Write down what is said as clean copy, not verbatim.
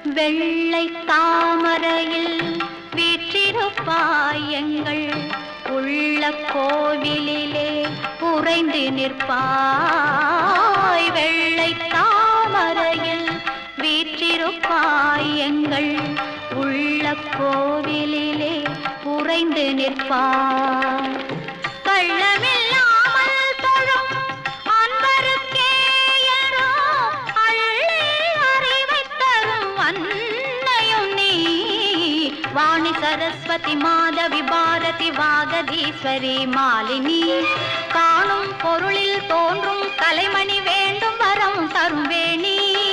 வெள்ளை தாமரையில் வீற்றிருப்பாய் எங்கள் உள்ள கோவிலிலே உறைந்து நிற்பாய். வெள்ளை தாமரையில் வீற்றிருப்பாய் எங்கள் உள்ள கோவிலிலே உறைந்து நிற்பாய். கள்ளமில்லாமல் தொழும் அன்பருக்கே என்றோ அள்ளி அறிவை தரும் அன்னையும் நீ. வாணி சரஸ்வதி மாதவி பாரதி வாகதீஸ்வரி மாலினி. காணும் பொருளில் தோன்றும் கலைமணி வேண்டும் வரம் தரும் வேணி.